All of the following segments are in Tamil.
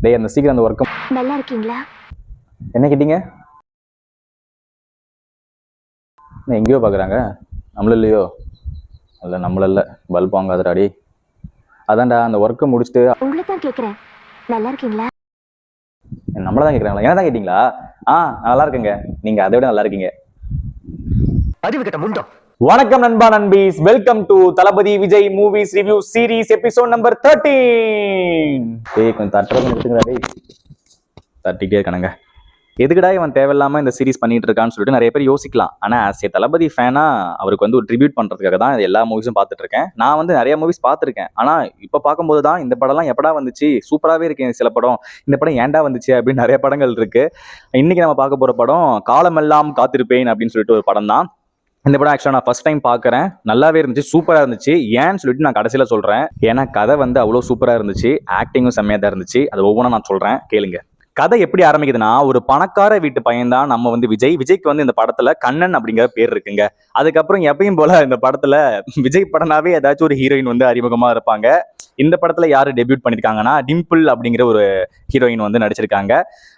டேய் அந்த சீக்கிரம் அந்த ஒர்க்கு. நல்லா இருக்கீங்களா? என்ன கேட்டீங்க? எங்கேயோ பார்க்குறாங்க, நம்மள இல்லையோ? இல்லை நம்மள இல்லை, பல்ப் வாங்காதடாடி. அதான்டா அந்த ஒர்க்கை முடிச்சுட்டு. உங்களை தான் கேட்குறேன், நல்லா இருக்கீங்களா? நம்மள தான் கேட்குறாங்களா? என்ன தான் கேட்டிங்களா? நல்லா இருக்குங்க, நீங்கள் அதை விட நல்லா இருக்கீங்க. அறிவு கட்ட முண்டம். வணக்கம் நண்பா நண்பீஸ், welcome to Thalapathy Vijay movies review series episode number 13. கொஞ்சம் தட்டுறது எடுத்துக்கிறா டேய், தட்டிக்கிட்டே இருக்கானுங்க. எதுக்கடா இவன் தேவையில்லாமல் இந்த சீரிஸ் பண்ணிட்டு இருக்கான்னு சொல்லிட்டு நிறைய பேர் யோசிக்கலாம். ஆனால் ஆஸ் ஏ தளபதி ஃபேனா அவருக்கு வந்து ஒரு ட்ரிபியூட் பண்ணுறதுக்காக தான் எல்லா மூவிஸும் பார்த்துட்டு இருக்கேன். நான் வந்து நிறைய மூவிஸ் பார்த்துருக்கேன், ஆனால் இப்போ பார்க்கும்போது தான் இந்த படம்லாம் எப்படா வந்துச்சு, சூப்பராகவே இருக்கேன். சில படம் இந்த படம் ஏன்டா வந்துச்சு அப்படின்னு நிறைய படங்கள் இருக்கு. இன்னைக்கு நம்ம பார்க்க போகிற படம் காலமெல்லாம் காத்திருப்பேன் அப்படின்னு சொல்லிட்டு ஒரு படம் தான். இந்த படம் ஆக்சுவலாக நான் ஃபர்ஸ்ட் டைம் பார்க்குறேன், நல்லாவே இருந்துச்சு, சூப்பராக இருந்துச்சு. ஏன்னு சொல்லிட்டு நான் கடைசியில் சொல்கிறேன். ஏன்னா கதை வந்து அவ்வளோ சூப்பராக இருந்துச்சு, ஆக்டிங்கும் செம்மையாக தான் இருந்துச்சு. அது ஒவ்வொன்றா நான் சொல்கிறேன், கேளுங்க. கதை எப்படி ஆரம்பிக்குதுன்னா, ஒரு பணக்கார வீட்டு பையன் தான் நம்ம வந்து விஜய்க்கு வந்து இந்த படத்துல கண்ணன் அப்படிங்கிற பேர் இருக்குங்க. அதுக்கப்புறம் எப்பயும் போல இந்த படத்துல விஜய் படம்னாவே ஏதாச்சும் ஒரு ஹீரோயின் வந்து அறிமுகமா இருப்பாங்க. இந்த படத்துல யாரு டெபியூட் பண்ணிருக்காங்கன்னா, டிம்பிள் அப்படிங்கிற ஒரு ஹீரோயின் வந்து நடிச்சிருக்காங்க.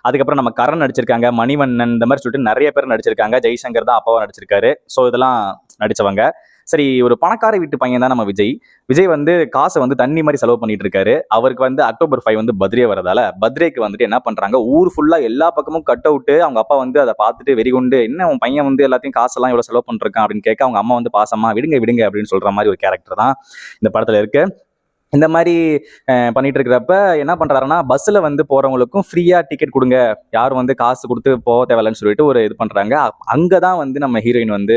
அதுக்கப்புறம் நம்ம கரண் நடிச்சிருக்காங்க, மணிவண்ணன், இந்த மாதிரி சொல்லிட்டு நிறைய பேர் நடிச்சிருக்காங்க. ஜெய்சங்கர் தான் அப்பாவா நடிச்சிருக்காரு. ஸோ இதெல்லாம் நடிச்சவங்க. சரி, ஒரு பணக்கார வீட்டு பையன் தான் நம்ம விஜய் வந்து காசை வந்து தண்ணி மாதிரி செலவு பண்ணிட்டு இருக்காரு. அவருக்கு வந்து அக்டோபர் 5 வந்து பர்த்டே வரதால பர்த்டேக்கு வந்துட்டு என்ன பண்றாங்க, ஊர் ஃபுல்லா எல்லா பக்கமும் கட் அவுட்டு. அவங்க அப்பா வந்து அதை பார்த்துட்டு வெறிகுண்டு, என்ன உன் பையன் வந்து எல்லாத்தையும் காசெல்லாம் எவ்வளவு செலவு பண்ணிருக்கான் அப்படின்னு கேட்க, அவங்க அம்மா வந்து பாசமா விடுங்க விடுங்க அப்படின்னு சொல்ற மாதிரி ஒரு கேரக்டர் தான் இந்த படத்துல இருக்கு. இந்த மாதிரி பண்ணிட்டு இருக்கிறப்ப என்ன பண்றாருன்னா, பஸ்ல வந்து போறவங்களுக்கும் ஃப்ரீயா டிக்கெட் கொடுங்க, யாரும் வந்து காசு கொடுத்து போக தேவையில்லைன்னு சொல்லிட்டு ஒரு இது பண்றாங்க. அங்கதான் வந்து நம்ம ஹீரோயின் வந்து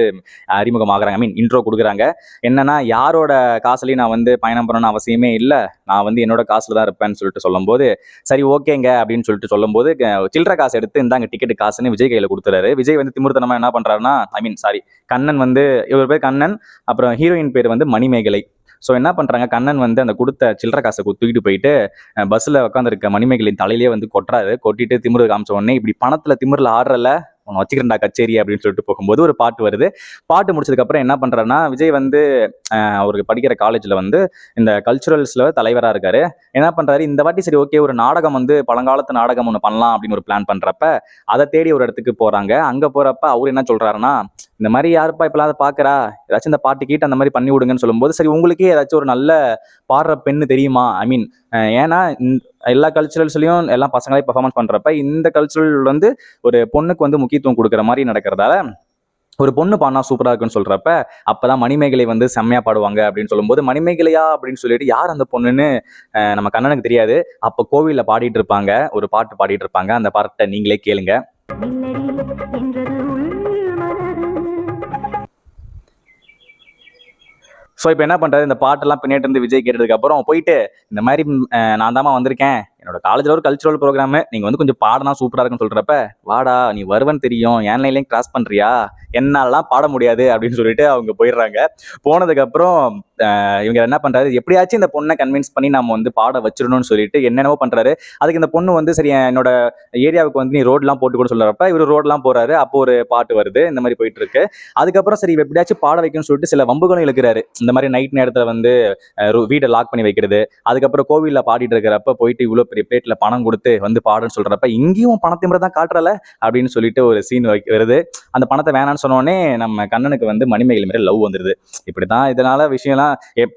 அறிமுகமாகறாங்க. ஐ மீன் இன்ட்ரோ கொடுக்குறாங்க. என்னன்னா, யாரோட காசுலையும் நான் வந்து பயணம் பண்ணணும்னு அவசியமே இல்லை, நான் வந்து என்னோட காசுல தான் இருப்பேன்னு சொல்லிட்டு சொல்லும்போது, சரி ஓகேங்க அப்படின்னு சொல்லிட்டு சொல்லும்போது, சில்லற காசு எடுத்து இந்தாங்க டிக்கெட் காசுன்னு விஜய் கையில கொடுத்துறாரு. விஜய் வந்து திமிர்த்தனமா என்ன பண்றாருன்னா, ஐ மீன் சாரி, கண்ணன் வந்து, இவர் பேர் கண்ணன், அப்புறம் ஹீரோயின் பேர் வந்து மணிமேகலை. ஸோ என்ன பண்ணுறாங்க, கண்ணன் வந்து அந்த கொடுத்த சில்லற காசை தூக்கிட்டு போயிட்டு பஸ்ஸில் உட்காந்துருக்க மணிமேகலின் தலையிலேயே வந்து கொட்டுறாரு. கொட்டிட்டு திமிரு காமிச்ச உடனே, இப்படி பணத்தில் திமிரில் ஆடுறல உன்னை வச்சுக்கிறேன்டா கச்சேரி அப்படின்னு சொல்லிட்டு போகும்போது ஒரு பாட்டு வருது. பாட்டு முடிச்சதுக்கப்புறம் என்ன பண்ணுறாருன்னா, விஜய் வந்து அவருக்கு படிக்கிற காலேஜில் வந்து இந்த கல்ச்சுரல்ஸில் தலைவராக இருக்காரு. என்ன பண்ணுறாரு, இந்த வாட்டி சரி ஓகே ஒரு நாடகம் வந்து பழங்காலத்து நாடகம் ஒன்று பண்ணலாம் அப்படின்னு ஒரு பிளான் பண்ணுறப்ப அதை தேடி ஒரு இடத்துக்கு போகிறாங்க. அங்கே போகிறப்ப அவர் என்ன சொல்கிறாருன்னா, இந்த மாதிரி யாருப்பா இப்பெல்லாம் அதை பார்க்குறா, ஏதாச்சும் இந்த பாட்டு கீட்டு அந்த மாதிரி பண்ணி விடுங்கன்னு சொல்லும்போது, சரி உங்களுக்கே ஏதாச்சும் ஒரு நல்ல பாடுற பெண்ணு தெரியுமா, ஐ மீன் ஏன்னா எல்லா கல்ச்சுரல்ஸ்லையும் எல்லாம் பசங்களே பெர்ஃபார்மன்ஸ் பண்ணுறப்ப இந்த கல்ச்சுரல் வந்து ஒரு பொண்ணுக்கு வந்து முக்கியத்துவம் கொடுக்குற மாதிரி நடக்கிறதால ஒரு பொண்ணு பாடினா சூப்பராக இருக்குன்னு சொல்கிறப்ப, அப்போதான் மணிமேகலை வந்து செம்மையாக பாடுவாங்க அப்படின்னு சொல்லும்போது, மணிமேகலையா அப்படின்னு சொல்லிட்டு யார் அந்த பொண்ணுன்னு நம்ம கண்ணனுக்கு தெரியாது. அப்போ கோவிலில் பாடிட்டு இருப்பாங்க, ஒரு பாட்டு பாடிட்டு இருப்பாங்க. அந்த பாட்டை நீங்களே கேளுங்க. ஸோ இப்போ என்ன பண்ணுறது, இந்த பாட்டெல்லாம் பின்னாடி இருந்து விஜய் கேட்டதுக்கு அப்புறம் போயிட்டு, இந்த மாதிரி நான் தாமா வந்திருக்கேன், என்னோட காலேஜில் ஒரு கல்ச்சுரல் ப்ரோக்ராமு, நீங்கள் வந்து கொஞ்சம் பாடனா சூப்பராக இருக்குன்னு சொல்கிறப்ப, வாடா நீ வருவன்னு தெரியும், என் லைன்லையும் கிராஸ் பண்ணுறியா, என்னாலலாம் பாட முடியாது அப்படின்னு சொல்லிட்டு அவங்க போயிடுறாங்க. போனதுக்கப்புறம் இவங்க என்ன பண்ணுறாரு, எப்படியாச்சும் இந்த பொண்ணை கன்வின்ஸ் பண்ணி நம்ம வந்து பாட வச்சிடணும்னு சொல்லிட்டு என்னென்னவோ பண்ணுறாரு. அதுக்கு இந்த பொண்ணு வந்து சரி என்னோட ஏரியாவுக்கு வந்து நீ ரோடெலாம் போட்டு கூட சொல்கிறப்ப இவர் ரோடெலாம் போகிறாரு. அப்போ ஒரு பாட்டு வருது, இந்த மாதிரி போயிட்டு இருக்கு. அதுக்கப்புறம் சரி எப்படியாச்சும் பாட வைக்கணும்னு சொல்லிட்டு சில வம்புகளும் இழுக்கிறாரு. இந்த மாதிரி நைட் நேரத்தில் வந்து வீடை லாக் பண்ணி வைக்கிறது. அதுக்கப்புறம் கோவிலில் பாடிட்டு இருக்கிறப்ப போயிட்டு இவ்வளோ பெரிய பிளேட்ல பணம் கொடுத்து வந்து பாடுன்னு சொல்றப்ப, இங்கேயும் பணத்தை முறை தான் காட்டுறல அப்படின்னு சொல்லிட்டு ஒரு சீன் வருது. அந்த பணத்தை வேணான்னு சொன்னோடனே நம்ம கண்ணனுக்கு வந்து மணிமேகலை மாதிரி லவ் வந்துருது. இப்படிதான் இதனால விஷயம்லாம்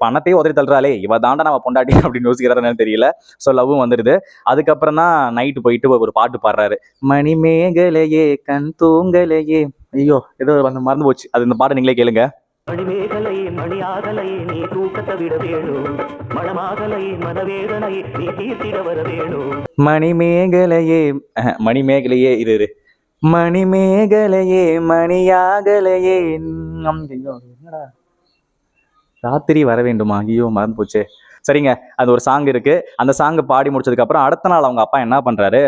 பணத்தையே உதறி தள்ளுறாளே, இவ தாண்டா நம்ம பொண்டாட்டி அப்படின்னு யோசிக்கிறாருன்னு தெரியல. ஸோ லவ்வும் வந்துடுது. அதுக்கப்புறம் தான் நைட்டு போயிட்டு ஒரு பாட்டு பாடுறாரு, மணிமேகலையே கண் தூங்கலையே, ஐயோ ஏதோ வந்து மறந்து போச்சு, அது இந்த பாட்டு நீங்களே கேளுங்க. மணிமேகலை மணியாகலை நீ தூக்கத்தை விட வேணும், மனமாகலை மனவேதனை நீ தீர்த்திட வர வேணும். மணிமேகலையே மணிமேகலையே இரு மணிமேகலையே மணியாகலையே, என்னடா ராத்திரி வர வேண்டுமா, ஐயோ மறந்து போச்சு. சரிங்க, அது ஒரு சாங் இருக்கு. அந்த சாங் பாடி முடிச்சதுக்கு அப்புறம் அடுத்த நாள் அவங்க அப்பா என்ன பண்றாரு,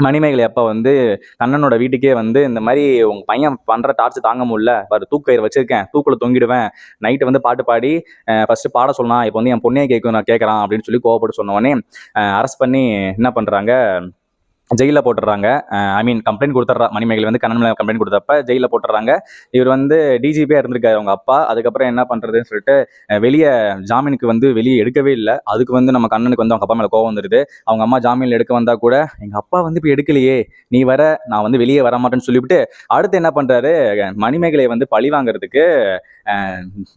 மணிமேகலை அப்பா வந்து கண்ணனோட வீட்டுக்கே வந்து, இந்த மாதிரி உங்க பையன் பண்ற டார்ச்சர் தாங்க முடியல, தூக்கயிறு வச்சிருக்கேன், தூக்குல தொங்கிடுவேன், நைட்டு வந்து பாட்டு பாடி ஃபர்ஸ்ட் பாட சொன்னா, இப்போ வந்து என் பொண்ணையே நான் கேட்கறான் அப்படின்னு சொல்லி கோவப்பட்டு சொன்ன உடனே அரெஸ்ட் பண்ணி என்ன பண்றாங்க, ஜெயிலில் போட்டுறாங்க. ஐ மீன் கம்ப்ளைண்ட் கொடுத்துட்றா மணிமேகலை வந்து கண்ணன் மேலே கம்ப்ளைண்ட் கொடுத்தப்ப ஜெயிலில் போட்டுறாங்க. இவர் வந்து டிஜிபியாக இருந்திருக்காரு அவங்க அப்பா. அதுக்கப்புறம் என்ன பண்ணுறதுன்னு சொல்லிட்டு வெளியே ஜாமீனுக்கு வந்து வெளியே எடுக்கவே இல்லை. அதுக்கு வந்து நம்ம கண்ணனுக்கு வந்து அவங்க அப்பா மேலே கோவம் வந்துடுது. அவங்க அம்மா ஜாமீனில் எடுக்க வந்தால் கூட எங்கள் அப்பா வந்து இப்போ எடுக்கலையே, நீ வர, நான் வந்து வெளியே வர மாட்டேன்னு சொல்லிவிட்டு அடுத்து என்ன பண்ணுறாரு, மணிமேகலையை வந்து பழி வாங்குறதுக்கு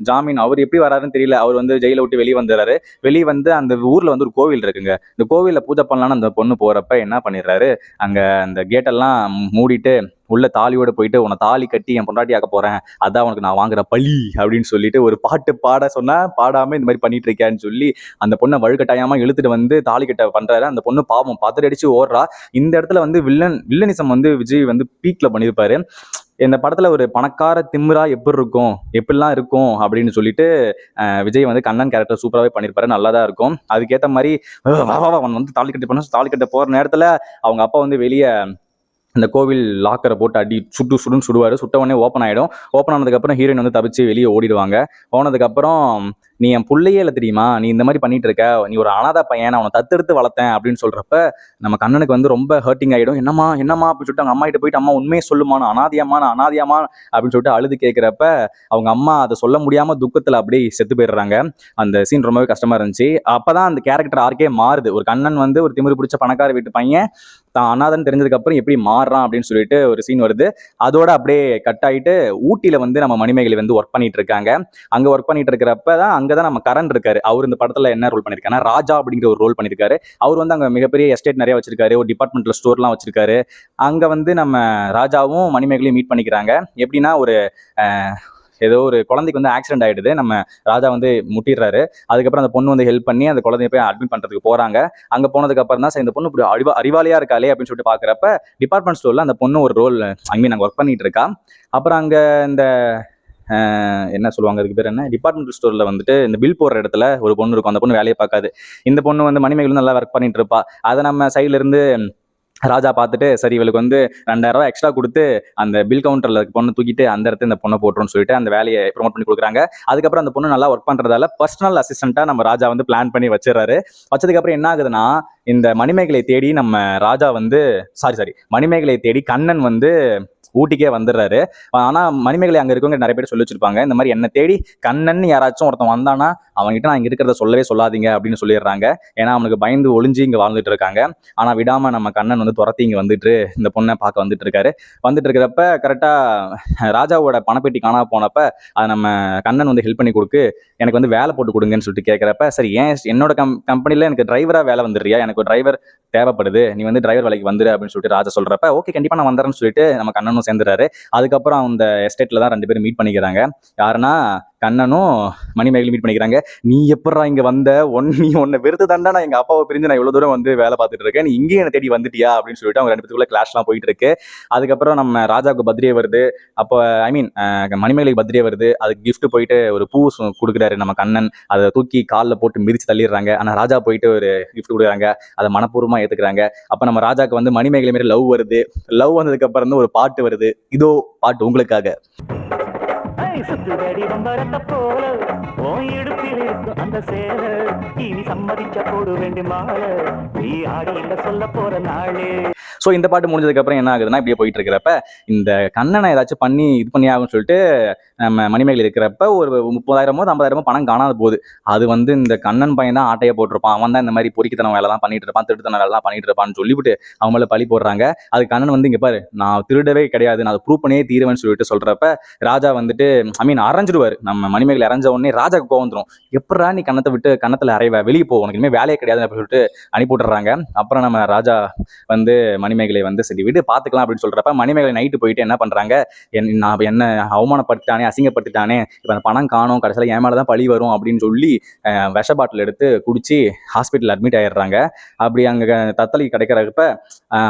ஜாமீன் அவர் எப்படி வராருன்னு தெரியல. அவர் வந்து ஜெயிலை விட்டு வெளியே வந்துடுறாரு. வெளியே வந்து அந்த ஊரில் வந்து ஒரு கோவில் இருக்குங்க. இந்த கோவிலில் பூஜை பண்ணலான்னு அந்த பொண்ணு போகிறப்ப என்ன பண்ணிடுறாரு, அங்கே அந்த கேட்டெல்லாம் மூடிட்டு உள்ள தாலியோட போயிட்டு உன்னை தாலி கட்டி என் பொண்டாட்டி ஆக்க போறேன், அதான் உனக்கு நான் வாங்குற பழி அப்படின்னு சொல்லிட்டு ஒரு பாட்டு பாட சொன்னா பாடாம இந்த மாதிரி பண்ணிட்டு இருக்கேன்னு சொல்லி அந்த பொண்ணை வழுக்கட்டாயமா இழுத்துட்டு வந்து தாலி கட்ட பண்றாரு. அந்த பொண்ணு பாவம் பதறி அடிச்சு ஓடுறா. இந்த இடத்துல வந்து வில்லனிசம் வந்து விஜய் வந்து பீக்ல பண்ணியிருப்பாரு. இந்த படத்துல ஒரு பணக்கார திமிரா எப்படி இருக்கும், எப்படிலாம் இருக்கும் அப்படின்னு சொல்லிட்டு விஜய் வந்து கண்ணன் கேரக்டர் சூப்பராகவே பண்ணியிருப்பாரு. நல்லா தான் இருக்கும். அதுக்கேற்ற மாதிரி அவன் வந்து தாலி கட்ட போற நேரத்துல அவங்க அப்பா வந்து வெளியே அந்த கோவில் லாக்கரை போட்டு அடி சுடுன்னு சுடுவார். சுட்டவொடனே ஓப்பன் ஆகிடும். ஓப்பன் ஆனதுக்கப்புறம் ஹீரோயின் வந்து தப்பிச்சு வெளியே ஓடிடுவாங்க. போனதுக்கப்புறம் நீ என் பிள்ளையே இல்லை தெரியுமா, நீ இந்த மாதிரி பண்ணிட்டு இருக்க, நீ ஒரு அனாதை பையன், அவனை தத்தெடுத்து வளர்த்தேன் அப்படின்னு சொல்றப்ப நம்ம கண்ணனுக்கு வந்து ரொம்ப ஹர்ட்டிங் ஆகிடும். என்னம்மா அப்படின்னு சொல்லிட்டு அவங்க அம்மா கிட்ட போயிட்டு அம்மா உண்மையை சொல்லுமா, நான் அனாதியமா அப்படின்னு சொல்லிட்டு அழுது கேட்குறப்ப அவங்க அம்மா அதை சொல்ல முடியாம துக்கத்தில் அப்படியே செத்து போயிடுறாங்க. அந்த சீன் ரொம்பவே கஷ்டமா இருந்துச்சு. அப்பதான் அந்த கேரக்டர் ஆர்க்கே மாறுது. ஒரு கண்ணன் வந்து ஒரு திமிரு பிடிச்ச பணக்கார வீட்டு பையன் தான் அனாதன் தெரிஞ்சதுக்கு அப்புறம் எப்படி மாறுறான் அப்படின்னு சொல்லிட்டு ஒரு சீன் வருது. அதோட அப்படியே கட் ஆகிட்டு ஊட்டியில வந்து நம்ம மணிமேகலை வந்து ஒர்க் பண்ணிட்டு இருக்காங்க. அங்க ஒர்க் பண்ணிட்டு இருக்கிறப்ப தான் அங்கதான் நம்ம கரண் இருக்காரு. அவர் இந்த படத்துல என்ன ரோல் பண்ணிருக்காருன்னா ராஜா அப்படிங்கிற ஒரு ரோல் பண்ணிருக்காரு. அவர் வந்து அங்க மிகப்பெரிய எஸ்டேட் நிறைய வச்சிருக்காரு, ஒரு டிபார்ட்மெண்டல் ஸ்டோர்லாம் வச்சிருக்காரு. அங்க வந்து நம்ம ராஜாவும் மணிமேகலையும் மீட் பண்ணிக்கிறாங்க. எப்படின்னா ஒரு ஏதோ ஒரு குழந்தைக்கு வந்து ஆக்சிடென்ட் ஆயிடுது. நம்ம ராஜா வந்து முட்டிடுறாரு. அதுக்கப்புறம் அந்த பொண்ணு வந்து ஹெல்ப் பண்ணி அந்த குழந்தைய போய் அட்மிட் பண்றதுக்கு போறாங்க. அங்க போனதுக்கு அப்புறம் தான் இந்த பொண்ணு இப்படி அறிவாளியா இருக்காளே அப்படின்னு சொல்லிட்டு பாக்குறப்ப டிபார்ட்மெண்ட் ஸ்டோர்ல அந்த பொண்ணு ஒரு ரோல் அங்கே ஒர்க் பண்ணிட்டு இருக்கா. அப்புறம் அங்க இந்த என்ன சொல்லுவாங்க, அதுக்கு பேர் என்ன, டிபார்ட்மெண்டல் ஸ்டோர்ல வந்துட்டு இந்த பில் போடுற இடத்துல ஒரு பொண்ணு இருக்கும். அந்த பொண்ணு வேலையை பார்க்காது. இந்த பொண்ணு வந்து மணிமேகலை நல்லா ஒர்க் பண்ணிட்டு இருப்பா. அதை நம்ம சைட்ல இருந்து ராஜா பார்த்துட்டு சரி இவளுக்கு வந்து 2000 ரூபாய் எக்ஸ்ட்ரா கொடுத்து அந்த பில் கவுண்டர்ல பொண்ணு தூக்கிட்டு அந்த இடத்துல இந்த பொண்ணை போட்டுருன்னு சொல்லிட்டு அந்த வேலையை ப்ரொமோட் பண்ணி கொடுக்குறாங்க. அதுக்கப்புறம் அந்த பொண்ணு நல்லா ஒர்க் பண்றதால பர்சனல் அசிஸ்டண்டா நம்ம ராஜா வந்து பிளான் பண்ணி வச்சிடறாரு. வச்சதுக்கு அப்புறம் என்ன ஆகுதுன்னா, இந்த மணிமேகலை தேடி நம்ம ராஜா வந்து மணிமேகலை தேடி கண்ணன் வந்து ஊட்டிக்கே வந்துடுறாரு. ஆனா மணிமேகலை அங்க இருக்கவங்க நிறைய பேர் சொல்லி வச்சிருப்பாங்க, இந்த மாதிரி என்ன தேடி கண்ணன் யாராச்சும் ஒருத்தன் வந்தானா அவங்ககிட்ட நான் இங்க இருக்கிறத சொல்லவே சொல்லாதீங்க அப்படின்னு சொல்லிடுறாங்க. ஏன்னா அவனுக்கு பயந்து ஒளிஞ்சு இங்க வாழ்ந்துட்டு இருக்காங்க. ஆனா விடாம நம்ம கண்ணன் வந்து துரத்தி இங்க வந்துட்டு இந்த பொண்ணை பார்க்க வந்துட்டு இருக்காரு. வந்துட்டு இருக்கிறப்ப கரெக்டா ராஜாவோட பணப்பெட்டி காணாம போனப்ப அதை நம்ம கண்ணன் வந்து ஹெல்ப் பண்ணி கொடுக்கு, எனக்கு வந்து வேலை போட்டு கொடுங்கன்னு சொல்லிட்டு கேட்கிறப்ப சரி ஏன் என்னோட கம்பெனில எனக்கு டிரைவரா வேலை வந்துடுறியா, எனக்கு ஒரு டிரைவர் தேவைப்படுது, நீ வந்து டிரைவர் வேலைக்கு வந்துரு அப்படின்னு சொல்லிட்டு ராஜா சொல்றப்ப ஓகே கண்டிப்பா நான் வந்துறேன்னு சொல்லிட்டு நம்ம கண்ணனும் சேர்ந்துறாரு. அதுக்கப்புறம் அந்த எஸ்டேட்ல தான் 2 பேரும் மீட் பண்ணிக்கிறாங்க. யாருன்னா கண்ணனும் மணிமேகலை மீட் பண்ணிக்கிறாங்க. நீ எப்படா இங்க வந்த, நீ உன்னை வெறுத்து தாண்டா நான் எங்க அப்பாவை பிரிஞ்சு நான் இவ்வளவு தூரம் வந்து வேலை பார்த்துட்டு இருக்கேன், நீ இங்கேயே என்ன தேடி வந்துட்டியா அப்படின்னு சொல்லிட்டு அவங்க 2 பேருக்குள்ள கிளாஷ்லாம் போயிட்டு இருக்கு. அதுக்கப்புறம் நம்ம ராஜாவுக்கு பர்த்டே வருது. அப்போ ஐ மீன் மணிமேகலைக்கு பர்த்டே வருது. அதுக்கு கிஃப்ட் போயிட்டு ஒரு பூ கொடுக்குறாரு நம்ம கண்ணன். அதை தூக்கி காலில் போட்டு மிதிச்சு தள்ளிடுறாங்க. ஆனா ராஜா போயிட்டு ஒரு கிஃப்ட் கொடுக்குறாங்க. அதை மனப்பூர்வமா ஏத்துக்கிறாங்க. அப்ப நம்ம ராஜாக்கு வந்து மணிமேகலை மாதிரி லவ் வருது. லவ் வந்ததுக்கு அப்புறம் வந்து ஒரு பாட்டு வருது. இதோ பாட்டு உங்களுக்காக. சுத்துதடி வம்பரத்தை போல உன் இடுப்பில் இருக்கும் அந்த சேல, இனி சம்மதிச்ச போடு வேண்டி மாலை, நீ ஆடி இல்ல சொல்ல போற நாளே. ஸோ இந்த பாட்டு முடிஞ்சதுக்கு அப்புறம் என்ன ஆகுதுன்னா, இப்படியே போயிட்டு இருக்கிறப்ப இந்த கண்ணனை ஏதாச்சும் பண்ணி இது பண்ணி ஆகும்னு சொல்லிட்டு நம்ம மணிமேகலை இருக்கிறப்ப ஒரு 30,000 50,000 பணம் காணாது போகுது. அது வந்து இந்த கண்ணன் பையன் தான் ஆட்டையை போட்டிருப்பான், அவன் தான் இந்த மாதிரி பொறிக்கத்தனம் வேலை தான் பண்ணிட்டு இருப்பான், திருட்டுத்தன வேலை தான் பண்ணிட்டு இருப்பான்னு சொல்லிவிட்டு அவங்க மேலே பழி போடுறாங்க. அது கண்ணன் வந்து இங்க பாரு நான் திருடவே கிடையாது, நான் அதை ப்ரூவ் பண்ணியே தீருவேன்னு சொல்லிட்டு சொல்றப்ப ராஜா வந்துட்டு ஐ மீன் அரைஞ்சிடுவாரு. நம்ம மணிமேகலை அரைஞ்ச உடனே ராஜாக்கு கோவம் வந்துடும். எப்படா நீ கண்ணத்தை விட்டு கண்ணத்துல அரைவ, வெளியே போ, உனக்கு இனிமேல் வேலையே கிடையாது அப்படின்னு சொல்லிட்டு அனுப்பி விட்டுறாங்க. அப்புறம் நம்ம ராஜா வந்து மணிமேகலை வந்து சரி விடு பார்த்துக்கலாம் அப்படின்னு சொல்றப்ப மணிமேகலை நைட்டு போயிட்டு என்ன பண்றாங்க, நான் என்ன அவமானப்படுத்திட்டானே, அசிங்கப்படுத்திட்டானே, இப்போ அந்த பணம் காணும், கடைசியில் என் மேலே தான் பழி வரும் அப்படின்னு சொல்லி விஷ பாட்டில் எடுத்து குடிச்சு ஹாஸ்பிட்டல் அட்மிட் ஆயிடுறாங்க. அப்படி அங்கே தத்தளி கிடைக்கிறப்ப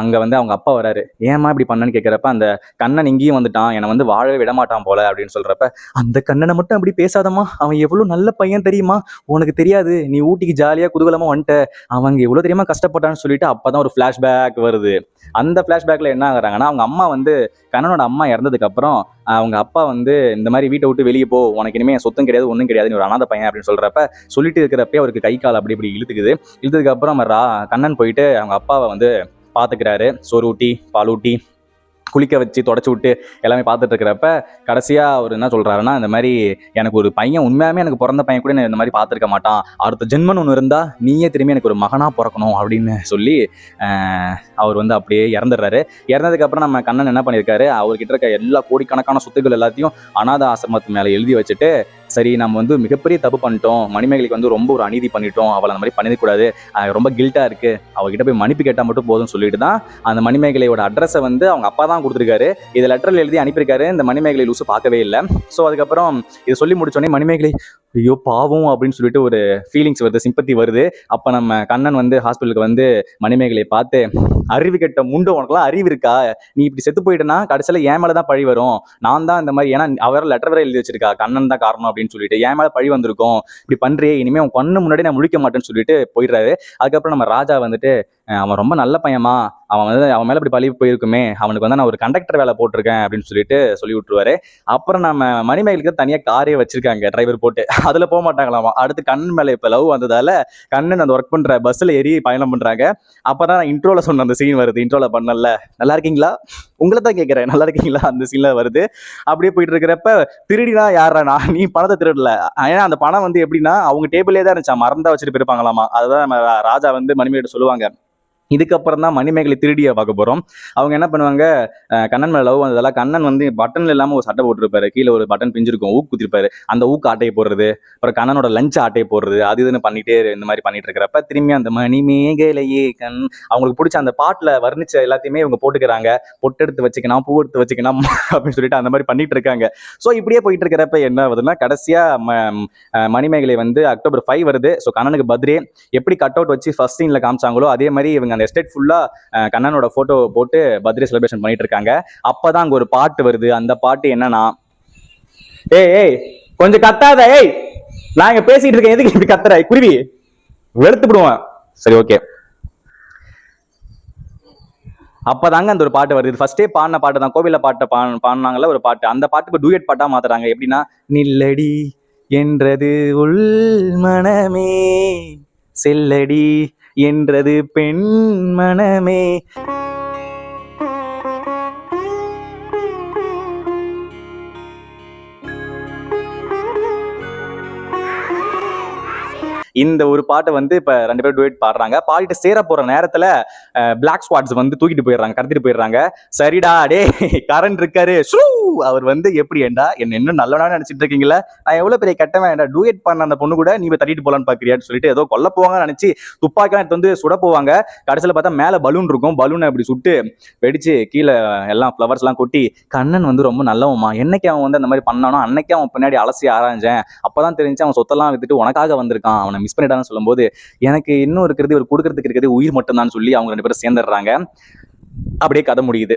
அங்கே வந்து அவங்க அப்பா வராரு. ஏமா இப்படி பண்ணன்னு கேட்குறப்ப அந்த கண்ணன் இங்கேயும் வந்துட்டான், என்னை வந்து வாழவே விடமாட்டான் போல அப்படின்னு சொல்றப்ப அந்த கண்ணனை மட்டும் அப்படி பேசாதம்மா, அவன் எவ்வளோ நல்ல பையன் தெரியுமா, உனக்கு தெரியாது, நீ ஊட்டிக்கு ஜாலியாக குதூகலமாக வந்துட்ட, அவங்க எவ்வளோ தெரியுமா கஷ்டப்பட்டான்னு சொல்லிட்டு அப்பதான் ஒரு ஃப்ளாஷ்பேக் வருது. அந்த ஃப்ளாஷ்பேக்ல என்ன ஆகுறாங்கன்னா, அவங்க அம்மா வந்து கண்ணனோட அம்மா இறந்ததுக்கு அப்புறம் அவங்க அப்பா வந்து இந்த மாதிரி வீட்டை விட்டு வெளியே போ, உனக்கு இனிமே சொத்தும் கிடையாது ஒன்றும் கிடையாது, ஒரு அனாதை பையன் அப்படின்னு சொல்றப்ப சொல்லிட்டு இருக்கிறப்ப அவருக்கு கை கால் அப்படி இப்படி இழுத்துக்குது. இழுத்ததுக்கு அப்புறம் கண்ணன் போயிட்டு அவங்க அப்பாவை வந்து பார்த்துக்கிறாரு. சோறு ஊட்டி பால் ஊட்டி குளிக்க வச்சு தொடச்சி விட்டு எல்லாமே பார்த்துட்டு இருக்கிறப்ப கடைசியாக அவர் என்ன சொல்கிறாருன்னா, இந்த மாதிரி எனக்கு ஒரு பையன் உண்மையாகவே எனக்கு பிறந்த பையன் கூட இந்த மாதிரி பார்த்துருக்க மாட்டான், அடுத்த ஜென்மன் ஒன்று இருந்தால் நீயே திரும்பி எனக்கு ஒரு மகனாக பிறக்கணும் அப்படின்னு சொல்லி அவர் வந்து அப்படியே இறந்துடுறாரு. இறந்ததுக்கப்புறம் நம்ம கண்ணன் என்ன பண்ணியிருக்காரு, அவர்கிட்ட இருக்க எல்லா கோடிக்கணக்கான சொத்துக்கள் எல்லாத்தையும் அனாத ஆசிரமத்து மேலே எழுதி வச்சுட்டு, சரி நம்ம வந்து மிகப்பெரிய தப்பு பண்ணிட்டோம், மணிமேகலைக்கு வந்து ரொம்ப ஒரு அநீதி பண்ணிட்டோம், அவளை அந்த மாதிரி பண்ணிடக்கூடாது, ரொம்ப கில்ட்டாக இருக்குது, அவகிட்ட போய் மன்னிப்பு கேட்டால் மட்டும் போதும்னு சொல்லிட்டு தான் அந்த மணிமேகலையோட அட்ரஸை வந்து அவங்க அப்பா தான் கொடுத்துருக்காரு. இதை லெட்டரில் எழுதி அனுப்பியிருக்காரு. இந்த மணிமேகலை லூசு பார்க்கவே இல்லை. ஸோ அதுக்கப்புறம் இதை சொல்லி முடிச்சோடனே மணிமேகலை ஐயோ பாவம் அப்படின்னு சொல்லிட்டு ஒரு ஃபீலிங்ஸ் வருது, சிம்பத்தி வருது. அப்போ நம்ம கண்ணன் வந்து ஹாஸ்பிட்டலுக்கு வந்து மணிமேகலையை பார்த்து, அறிவு கெட்ட முண்டை, உனக்குலாம் அறிவு இருக்கா, நீ இப்படி செத்து போயிட்டேன்னா கடைசியில் என் மேலே தான் பழி வரும், நான் தான் இந்த மாதிரி, ஏன்னா அவர் லெட்டர் வேற எழுதி வச்சிருக்கா கண்ணன் தான் காரணம் அப்படின்னு சொல்லிட்டு, என் மேலே பழி வந்திருக்கும், இப்படி பண்றியே, இனிமேல் உன் கண்ணு முன்னாடி நான் முழிக்க மாட்டேன்னு சொல்லிட்டு போயிடுறாரு. அதுக்கப்புறம் நம்ம ராஜா வந்துட்டு, அவன் ரொம்ப நல்ல பையமா, அவன் வந்து அவன் மேலே இப்படி பழி போயிருக்குமே, அவனுக்கு வந்து நான் ஒரு கண்டக்டர் வேலை போட்டிருக்கேன் அப்படின்னு சொல்லிட்டு சொல்லி விட்டுருவாரு. அப்புறம் நம்ம மணிமேகலுக்கு தனியாக காரே வச்சிருக்காங்க டிரைவர் போட்டு, அதில் போக மாட்டாங்களாமா. அடுத்து கண்ணன் மேலே இப்போ லவ் வந்ததால கண்ணன் அந்த ஒர்க் பண்ணுற பஸ்ஸில் ஏறி பயணம் பண்ணுறாங்க. அப்போ தான் நான் இன்ட்ரோவில் சொன்ன அந்த சீன் வருது, இன்ட்ரோவில் பண்ணல, நல்லா இருக்கீங்களா, உங்களை தான் கேட்குறேன், நல்லா இருக்கீங்களா, அந்த சீனில் வருது. அப்படியே போயிட்டு இருக்கிறப்ப, திருடினா யாரா, நீ பணத்தை திருடல, ஏன்னா அந்த பணம் வந்து எப்படின்னா அவங்க டேபிளே தான் இருந்துச்சா, மறந்தா வச்சுட்டு போயிருப்பாங்களாமா. அதுதான் நம்ம ராஜா வந்து மணிமேகலை சொல்லுவாங்க. இதுக்கப்புறம் தான் மணிமேகலை திருடியை பார்க்க போகிறோம். அவங்க என்ன பண்ணுவாங்க, கண்ணன் மேலே லவ் வந்ததால கண்ணன் வந்து பட்டன் இல்லாமல் ஒரு சட்டை போட்டிருப்பாரு, கீழே ஒரு பட்டன் பிஞ்சிருக்கும், ஊக்கு குத்திருப்பாரு, அந்த ஊக்கு ஆட்டையை போடுறது, அப்புறம் கண்ணனோட லஞ்ச் ஆட்டையை போடுறது, அது இதுன்னு பண்ணிட்டே இந்த மாதிரி பண்ணிட்டு இருக்கிறப்ப திரும்பி அந்த மணிமேகலையே கண், அவங்களுக்கு பிடிச்ச அந்த பாட்டில் வர்ணிச்ச எல்லாத்தையுமே இவங்க போட்டுக்கிறாங்க, பொட்டு எடுத்து வச்சுக்கணும், பூ எடுத்து வச்சுக்கணும் அப்படின்னு சொல்லிட்டு அந்த மாதிரி பண்ணிட்டு இருக்காங்க. ஸோ இப்படியே போயிட்டு இருக்கிறப்ப என்ன ஆகுதுன்னா, கடைசியாக மணிமேகலை வந்து October 5 வருது. ஸோ கண்ணனுக்கு பர்த்டே எப்படி கட் அவுட் வச்சு ஃபர்ஸ்ட் சீனில் காமிச்சாங்களோ அதே மாதிரி இவங்க அந்த எஸ்டேட் ஃபுல்லா கண்ணனோட போட்டோ போட்டு பர்த்டே செலிப்ரேஷன் பண்ணிட்டு இருக்காங்க. அப்பதான் அங்க ஒரு பாட்டு வருது. அந்த பாட்டு என்னன்னா, ஏய் கொஞ்சம் கத்தாத, ஏய் நான் இங்க பேசிட்டு இருக்கேன், எதுக்கு இப்படி கத்துற, குருவி வெளுத்துடுவேன். சரி ஓகே. அப்பதாங்க அந்த ஒரு பாட்டு வருது. இது ஃபர்ஸ்டே பாடின பாட்டு தான், கோவில பாட்டை பாடினாங்கல்ல ஒரு பாட்டு, அந்த பாட்டுக்கு டூயட் பாட்டா மாத்துறாங்க. எப்படின்னா, நில்லடி என்றது உள் மனமே, செல்லடி என்றது பெண் மனமே. இந்த ஒரு பாட்டை வந்து இப்ப 2 பேரும் டுவேட் பாடுறாங்க. பாடிட்டு சேர போற நேரத்துல பிளாக் ஸ்குவாட்ஸ் வந்து தூக்கிட்டு போயிடுறாங்க, கடத்திட்டு போயிடுறாங்க. சரிடா டே கரண்ட் இருக்காரு, அவர் வந்து எப்படி ஏண்டா என்ன இன்னும் நல்லவனா நினைச்சிட்டு இருக்கீங்களா, நான் எவ்வளவு பெரிய கெட்டவன், ஏண்டா டூயட் பண்ண அந்த பொண்ணு கூட நீ தட்டிட்டு போலான்னு பாக்குறியான்னு சொல்லிட்டு ஏதோ கொல்ல போவாங்கன்னு நினைச்சு துப்பாக்கிலாம் எடுத்து வந்து சுட போவாங்க. கடைசியில பார்த்தா மேல பலூன் இருக்கும், பலூனை அப்படி சுட்டு வெடிச்சு கீழே எல்லாம் ஃப்ளவர்ஸ் எல்லாம் கொட்டி, கண்ணன் வந்து ரொம்ப நல்லவமா, என்னைக்கு அவன் வந்து அந்த மாதிரி பண்ணானோ அன்னைக்கு அவன் பின்னாடி அலசி ஆராய்ஞ்சேன், அப்பதான் தெரிஞ்சு அவன் சொத்தெல்லாம் வித்துட்டு உனக்காக வந்திருக்கான், அவனை மிஸ் பண்ணிட்டான்னு சொல்லும்போது எனக்கு இன்னும் இருக்கிறது ஒரு கொடுக்கறதுக்கு இருக்கிறது உயிர் மட்டும் தான் சொல்லி அவங்க 2 பேரும் சேர்ந்துடுறாங்க. அப்படியே கதை முடியுது.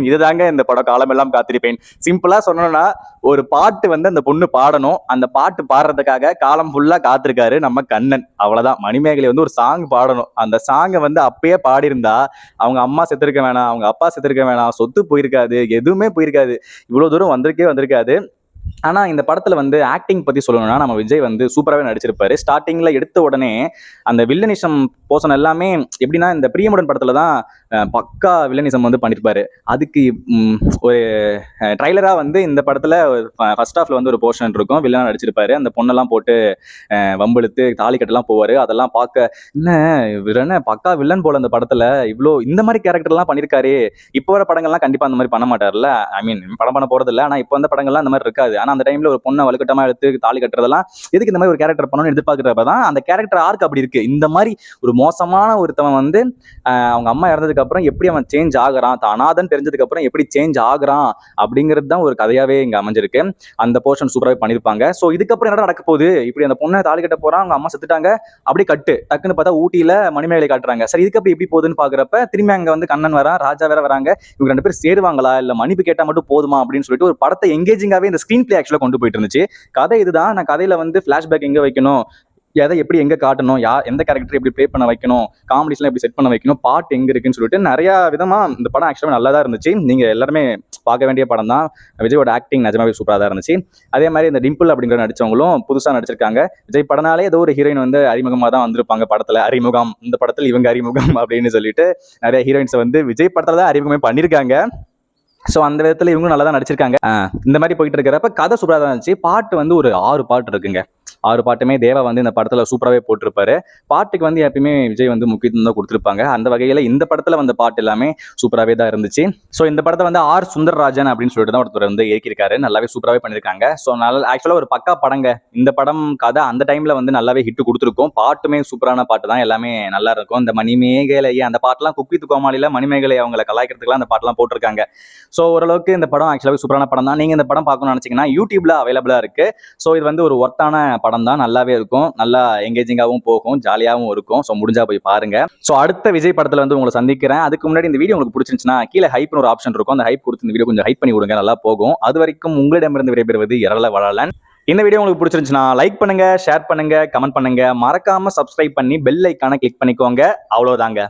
இதுதாங்க இந்த படம் காலமெல்லாம் காத்திருப்பேன். சிம்பிளா சொன்னோம்னா, ஒரு பாட்டு வந்து அந்த பொண்ணு பாடணும், அந்த பாட்டு பாடுறதுக்காக காலம் ஃபுல்லா காத்திருக்காரு நம்ம கண்ணன், அவ்வளவுதான். மணிமேகலை வந்து ஒரு சாங் பாடணும், அந்த சாங்கை வந்து அப்பயே பாடியிருந்தா அவங்க அம்மா செத்துருக்க வேணாம், அவங்க அப்பா செத்துருக்க வேணாம், சொத்து போயிருக்காது, எதுவுமே போயிருக்காது, இவ்வளவு தூரம் வந்திருக்காது. ஆனா இந்த படத்துல வந்து ஆக்டிங் பத்தி சொல்லணும்னா, நம்ம விஜய் வந்து சூப்பராகவே நடிச்சிருப்பாரு. ஸ்டார்டிங்ல எடுத்த உடனே அந்த வில்லனிசம் போர்ஷன் எல்லாமே எப்படின்னா, இந்த பிரியமுடன் படத்துல தான் பக்கா வில்லனிசம் வந்து பண்ணிருப்பாரு. அதுக்கு ஒரு ட்ரைலரா வந்து இந்த படத்துல ஃபர்ஸ்ட் ஹாஃப்ல வந்து ஒரு போர்ஷன் இருக்கும், வில்லனா நடிச்சிருப்பாரு. அந்த பொண்ணெல்லாம் போட்டு வம்பெழுத்து தாலி கட்டெல்லாம் போவாரு. அதெல்லாம் பார்க்க என்ன பக்கா வில்லன் போல அந்த படத்துல, இவ்வளோ இந்த மாதிரி கேரக்டர் எல்லாம் பண்ணிருக்காரு. இப்போ வர படங்கள்லாம் கண்டிப்பா அந்த மாதிரி பண்ண மாட்டார்ல, ஐ மீன் படம் பண்ண போறது இல்லை. ஆனா இப்போ அந்த படங்கள்லாம் அந்த மாதிரி இருக்காது. ஆனா அந்த டைம்ல ஒரு பொண்ணை வலுக்கட்டமா எடுத்து தாலி கட்டுறதெல்லாம் எதுக்கு இந்த மாதிரி ஒரு கேரக்டர் பண்ணணும்னு எதிர்பார்க்கிறப்பதான் அந்த கேரக்டர் ஆர்க் அப்படி இருக்கு. இந்த மாதிரி ஒரு மோசமான ஒருத்தவன் வந்து அவங்க அம்மா இறந்ததுக்கு அப்புறம் எப்படி அவன் சேஞ்ச் ஆகுறான், அனாதன் தெரிஞ்சதுக்கு அப்புறம் எப்படி சேஞ்ச் ஆகுறான் அப்படிங்கிறது தான் ஒரு கதையாவே இங்க அமைஞ்சிருக்கு. அந்த போர்ஷன் சூப்பராகவே பண்ணிருப்பாங்க. ஸோ இதுக்கப்புறம் என்ன நடக்க போகுது, இப்படி அந்த பொண்ணை தாலி கட்ட போறான், அவங்க அம்மா செத்துட்டாங்க, அப்படியே கட்டு டக்குன்னு பார்த்தா ஊட்டியில மணிமேகலை காட்டுறாங்க. சரி இதுக்கப்புறம் எப்படி போகுதுன்னு பாக்குறப்ப திரும்பி அங்க வந்து கண்ணன் வரான், ராஜா வேற வராங்க. இவங்க 2 பேரும் சேருவாங்களா இல்ல மன்னிப்பு கேட்டா மட்டும் போதுமா அப்படின்னு சொல்லிட்டு ஒரு படத்தை எங்கேஜிங்காவே இந்த ஸ்கிரீன் பிளே ஆக்சுவலா கொண்டு போயிட்டு இருந்துச்சு. கதை இதுதான். நான் கதையில வந்து பிளாஷ்பேக் எங்க வைக்கணும், எதை எப்படி எங்க காட்டணும், எந்த கேரக்டர் எப்படி ப்ளே பண்ண வைக்கணும், காமெடிஸ்லாம் எப்படி செட் பண்ண வைக்கணும், பாட்டு எங்க இருக்குன்னு சொல்லிட்டு நிறைய விதமா இந்த படம் ஆக்சுவலாக நல்லா தான் இருந்துச்சு. நீங்க எல்லாருமே பார்க்க வேண்டிய படம் தான். விஜயோட ஆக்டிங் நிஜமாவே சூப்பராக தான் இருந்துச்சு. அதே மாதிரி இந்த டிம்பிள் அப்படிங்கிற நடிச்சவங்களும் புதுசாக நடிச்சிருக்காங்க. விஜய் படனாலே ஏதோ ஒரு ஹீரோயின் வந்து அறிமுகமாக தான் வந்திருப்பாங்க படத்துல. அறிமுகம், இந்த படத்தில் இவங்க அறிமுகம் அப்படின்னு சொல்லிட்டு நிறைய ஹீரோயின்ஸ் வந்து விஜய் படத்துல தான் அறிமுகமே பண்ணியிருக்காங்க. ஸோ அந்த விதத்தில் இவங்க நல்லா தான் நடிச்சிருக்காங்க. இந்த மாதிரி போயிட்டு இருக்கிறப்ப கதை சூப்பராக தான் இருந்துச்சு. பாட்டு வந்து ஒரு 6 பாட்டு இருக்குங்க. 6 பாட்டுமே தேவா வந்து இந்த படத்துல சூப்பராகவே போட்டிருப்பாரு. பாட்டுக்கு வந்து எப்பயுமே விஜய் வந்து முக்கியத்துவம் தான் கொடுத்துருப்பாங்க. அந்த வகையில் இந்த படத்துல வந்த பாட்டு எல்லாமே சூப்பராகவே தான் இருந்துச்சு. ஸோ இந்த படத்தை வந்து ஆர் சுந்தரராஜன் அப்படின்னு சொல்லிட்டு தான் ஒருத்தர் வந்து இயக்கியிருக்காரு. நல்லாவே சூப்பராகவே பண்ணியிருக்காங்க. ஸோ நல்ல ஆக்சுவலாக ஒரு பக்கா படங்க. இந்த படம் கதை அந்த டைம்ல வந்து நல்லாவே ஹிட் கொடுத்துருக்கும். பாட்டுமே சூப்பரான பாட்டு தான், எல்லாமே நல்லா இருக்கும். இந்த மணிமேகலையே அந்த பாட்டெல்லாம் குக் வித் கோமாளியில மணிமேகலை அவங்களை கலாய்க்கிறதுக்குலாம் அந்த பாட்டெல்லாம் போட்டிருக்காங்க. ஸோ ஓரளவுக்கு இந்த படம் ஆக்சுவலாக சூப்பரான படம் தான். நீங்கள் இந்த படம் பார்க்கணும்னு நினச்சிங்கன்னா யூடியூப்ல அவைலபிளாக இருக்கு. ஸோ இது வந்து ஒரு ஒர்த்தான படம் தான், நல்லாவே இருக்கும், நல்லா எங்கேஜிங்காகவும் போகும், ஜாலியாகவும் இருக்கும். ஸோ முடிஞ்சா போய் பாருங்க. ஸோ அடுத்த விஜய் படத்தில் வந்து உங்களை சந்திக்கிறேன். அதுக்கு முன்னாடி இந்த வீடியோ உங்களுக்கு பிடிச்சிருந்துச்சுன்னா கீழே ஹைப்னு ஒரு ஆப்ஷன் இருக்கும். அந்த ஹைப் கொடுத்து இந்த வீடியோ கொஞ்சம் ஹைப் பண்ணி விடுங்க, நல்லா போகும். அது வரைக்கும் உங்களிடமிருந்து விடைபெறுவது எரள வளலன். இந்த வீடியோ உங்களுக்கு பிடிச்சிருந்துச்சுன்னா லைக் பண்ணுங்க, ஷேர் பண்ணுங்க, கமெண்ட் பண்ணுங்க, மறக்காம சப்ஸ்கிரைப் பண்ணி பெல் ஐக்கானை கிளிக் பண்ணிக்கோங்க. அவ்வளோதாங்க.